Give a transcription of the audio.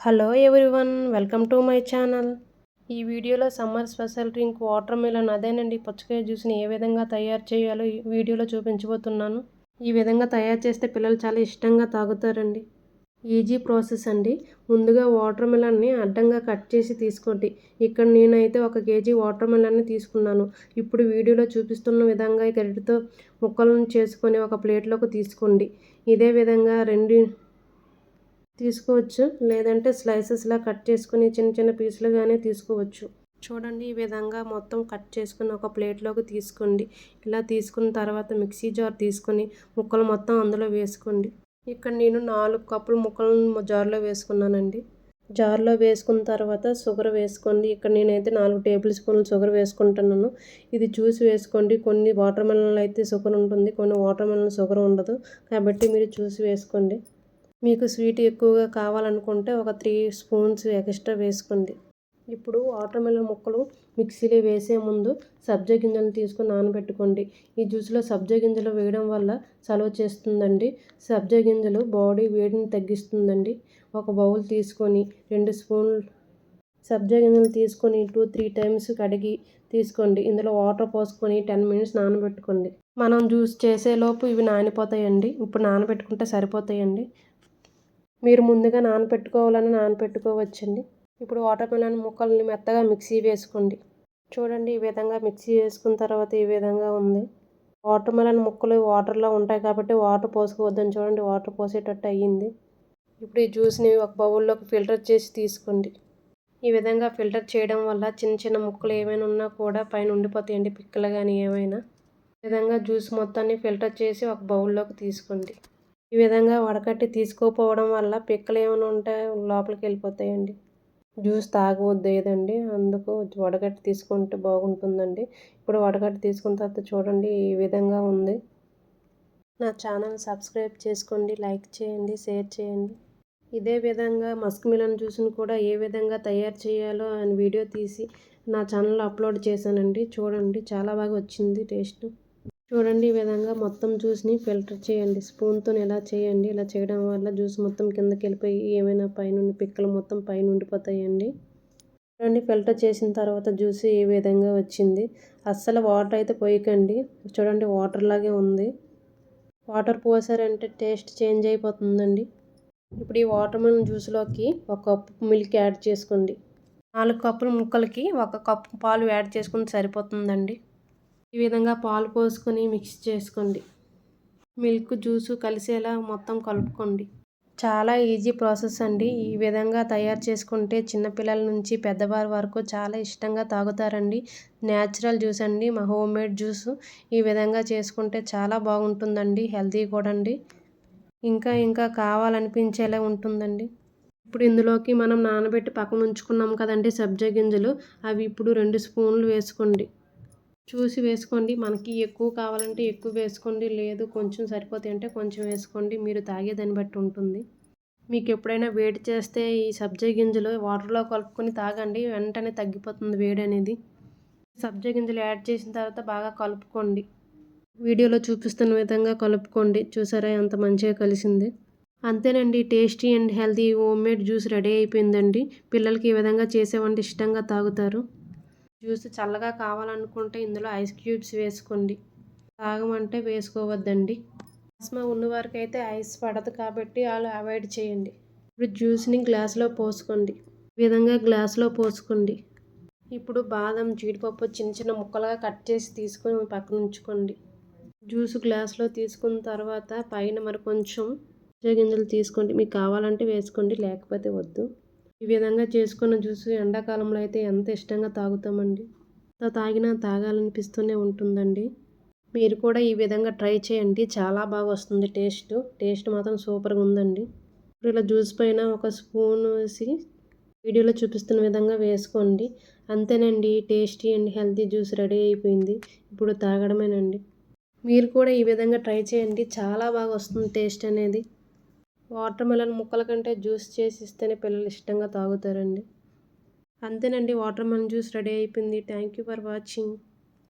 Hello everyone, welcome to my channel. ఈ వీడియోలో summer special drink water melon అదేనండి పుచ్చకాయ జ్యూస్ని ఏ విధంగా తయారు చేయాలో ఈ వీడియోలో చూపించబోతున్నాను. ఈ విధంగా తయారు చేస్తే పిల్లలు చాలా ఇష్టంగా తాగుతారండి. ఈజీ ప్రాసెస్ అండి. ముందుగా వాటర్ మిలన్ని అడ్డంగా కట్ చేసి తీసుకోండి. ఇక్కడ నేనైతే 1 కేజీ వాటర్ మిలన్ని తీసుకున్నాను. ఇప్పుడు వీడియోలో చూపిస్తున్న విధంగా గరిటెతో ముక్కలను చేసుకొని ఒక ప్లేట్లోకి తీసుకోండి. ఇదే విధంగా 2 తీసుకోవచ్చు, లేదంటే స్లైసెస్లా కట్ చేసుకుని చిన్న చిన్న పీసులుగానే తీసుకోవచ్చు. చూడండి, ఈ విధంగా మొత్తం కట్ చేసుకుని ఒక ప్లేట్లోకి తీసుకోండి. ఇలా తీసుకున్న తర్వాత మిక్సీ జార్ తీసుకొని ముక్కలు మొత్తం అందులో వేసుకోండి. ఇక్కడ నేను 4 కప్పులు ముక్కలను జార్లో వేసుకున్నానండి. జార్లో వేసుకున్న తర్వాత షుగర్ వేసుకోండి. ఇక్కడ నేనైతే 4 టేబుల్ స్పూన్లు షుగర్ వేసుకుంటున్నాను. ఇది చూసి వేసుకోండి. కొన్ని వాటర్ మిలన్లు అయితే షుగర్ ఉంటుంది, కొన్ని వాటర్ మిలన్ షుగర్ ఉండదు, కాబట్టి మీరు చూసి వేసుకోండి. మీకు స్వీట్ ఎక్కువగా కావాలనుకుంటే ఒక 3 స్పూన్స్ ఎక్స్ట్రా వేసుకోండి. ఇప్పుడు వాటర్ మిలన్ ముక్కలు మిక్సీలో వేసే ముందు సబ్జా గింజలను తీసుకొని నానబెట్టుకోండి. ఈ జ్యూస్లో సబ్జా గింజలు వేయడం వల్ల చలువ చేస్తుందండి. సబ్జా గింజలు బాడీ వేడిని తగ్గిస్తుందండి. ఒక బౌల్ తీసుకొని 2 స్పూన్లు సబ్జా గింజలు తీసుకొని 2-3 టైమ్స్ కడిగి తీసుకోండి. ఇందులో వాటర్ పోసుకొని 10 మినిట్స్ నానబెట్టుకోండి. మనం జ్యూస్ చేసేలోపు ఇవి నానిపోతాయండి. ఇప్పుడు నానబెట్టుకుంటే సరిపోతాయండి. మీరు ముందుగా నానబెట్టుకోవాలని నానబెట్టుకోవచ్చండి. ఇప్పుడు వాటర్ మిలన్ ముక్కల్ని మెత్తగా మిక్సీ వేసుకోండి. చూడండి, ఈ విధంగా మిక్సీ వేసుకున్న తర్వాత ఈ విధంగా ఉంది. వాటర్ మిలన్ ముక్కలు వాటర్లో ఉంటాయి కాబట్టి వాటర్ పోసుకోవద్దని చూడండి, వాటర్ పోసేటట్టు అయ్యింది. ఇప్పుడు ఈ జ్యూస్ని ఒక బౌల్లోకి ఫిల్టర్ చేసి తీసుకోండి. ఈ విధంగా ఫిల్టర్ చేయడం వల్ల చిన్న చిన్న ముక్కలు ఏమైనా ఉన్నా కూడా పైన ఉండిపోతాయండి, పిక్కలు కానీ ఏమైనా. ఈ విధంగా జ్యూస్ మొత్తాన్ని ఫిల్టర్ చేసి ఒక బౌల్లోకి తీసుకోండి. ఈ విధంగా వడకట్టి తీసుకోకపోవడం వల్ల పిక్కలు ఏమైనా ఉంటే లోపలికి వెళ్ళిపోతాయండి. జ్యూస్ తాగవద్దేదండి, అందుకు వడగట్టి తీసుకుంటే బాగుంటుందండి. ఇప్పుడు వడగట్టి తీసుకున్న తర్వాత చూడండి, ఈ విధంగా ఉంది. నా ఛానల్ సబ్స్క్రైబ్ చేసుకోండి, లైక్ చేయండి, షేర్ చేయండి. ఇదే విధంగా మస్క్ మిలన్ జ్యూస్ని కూడా ఏ విధంగా తయారు చేయాలో అని వీడియో తీసి నా ఛానల్లో అప్లోడ్ చేశానండి. చూడండి, చాలా బాగా వచ్చింది టేస్ట్. చూడండి, ఈ విధంగా మొత్తం జ్యూస్ని ఫిల్టర్ చేయండి. స్పూన్తో ఇలా చేయండి. ఇలా చేయడం వల్ల జ్యూస్ మొత్తం కిందకి వెళ్ళిపోయి ఏమైనా పైనుండి పిక్కలు మొత్తం పైన ఉండిపోతాయండి. చూడండి, ఫిల్టర్ చేసిన తర్వాత జ్యూస్ ఈ విధంగా వచ్చింది. అస్సలు వాటర్ అయితే పోయకండి. చూడండి, వాటర్ లాగే ఉంది. వాటర్ పోసారంటే టేస్ట్ చేంజ్ అయిపోతుందండి. ఇప్పుడు ఈ వాటర్ మిలన్ జ్యూస్లోకి 1 కప్పు మిల్క్ యాడ్ చేసుకోండి. 4 కప్పుల ముక్కలకి 1 కప్పు పాలు యాడ్ చేసుకుంటే సరిపోతుందండి. ఈ విధంగా పాలు పోసుకొని మిక్స్ చేసుకోండి. మిల్క్ జ్యూసు కలిసేలా మొత్తం కలుపుకోండి. చాలా ఈజీ ప్రాసెస్ అండి. ఈ విధంగా తయారు చేసుకుంటే చిన్నపిల్లల నుంచి పెద్దవారి వరకు చాలా ఇష్టంగా తాగుతారండి. న్యాచురల్ జ్యూస్ అండి, మా హోమ్మేడ్ జ్యూసు. ఈ విధంగా చేసుకుంటే చాలా బాగుంటుందండి, హెల్తీ కూడా అండి. ఇంకా కావాలనిపించేలా ఉంటుందండి. ఇప్పుడు ఇందులోకి మనం నానబెట్టి పక్కన ఉంచుకున్నాం కదండి సబ్జా గింజలు, అవి ఇప్పుడు 2 స్పూన్లు వేసుకోండి. చూసి వేసుకోండి. మనకి ఎక్కువ కావాలంటే ఎక్కువ వేసుకోండి, లేదు కొంచెం సరిపోతాయి అంటే కొంచెం వేసుకోండి. మీరు తాగేదాన్ని బట్టి ఉంటుంది. మీకు ఎప్పుడైనా వేడి చేస్తే ఈ సబ్జా గింజలు వాటర్లో కలుపుకొని తాగండి, వెంటనే తగ్గిపోతుంది వేడి అనేది. సబ్జా గింజలు యాడ్ చేసిన తర్వాత బాగా కలుపుకోండి. వీడియోలో చూపిస్తున్న విధంగా కలుపుకోండి. చూసారా ఎంత మంచిగా కలిసింది. అంతేనండి, tasty and healthy homemade juice ready అయిపోయిందండి. పిల్లలకి ఈ విధంగా చేసేవంటే ఇష్టంగా తాగుతారు. జ్యూస్ చల్లగా కావాలనుకుంటే ఇందులో ఐస్ క్యూబ్స్ వేసుకోండి. తాగమంటే వేసుకోవద్దండి. ఆస్మా ఉన్నవారికి అయితే ఐస్ పడదు కాబట్టి వాళ్ళు అవాయిడ్ చేయండి. ఇప్పుడు జ్యూస్ని గ్లాసులో పోసుకోండి. ఈ విధంగా గ్లాసులో పోసుకోండి. ఇప్పుడు బాదం, జీడిపప్పు చిన్న చిన్న ముక్కలుగా కట్ చేసి తీసుకొని పక్కన ఉంచుకోండి. జ్యూస్ గ్లాసులో తీసుకున్న తర్వాత పైన మరి కొంచెం గింజలు తీసుకోండి. మీకు కావాలంటే వేసుకోండి, లేకపోతే వద్దు. ఈ విధంగా చేసుకున్న జ్యూస్ ఎండాకాలంలో అయితే ఎంత ఇష్టంగా తాగుతామండి. ఎంత తాగినా తాగాలనిపిస్తూనే ఉంటుందండి. మీరు కూడా ఈ విధంగా ట్రై చేయండి, చాలా బాగా వస్తుంది టేస్ట్ మాత్రం సూపర్గా ఉందండి. ఇప్పుడు ఇలా జ్యూస్ పైన 1 స్పూన్ వేసి వీడియోలో చూపిస్తున్న విధంగా వేసుకోండి. అంతేనండి, tasty and healthy juice ready అయిపోయింది. ఇప్పుడు తాగడమేనండి. మీరు కూడా ఈ విధంగా ట్రై చేయండి, చాలా బాగా వస్తుంది టేస్ట్ అనేది. వాటర్ మిలన్ ముక్కల కంటే జ్యూస్ చేసి ఇస్తేనే పిల్లలు ఇష్టంగా తాగుతారండి. అంతేనండి, వాటర్ మిలన్ జ్యూస్ రెడీ అయిపోయింది. Thank you for watching.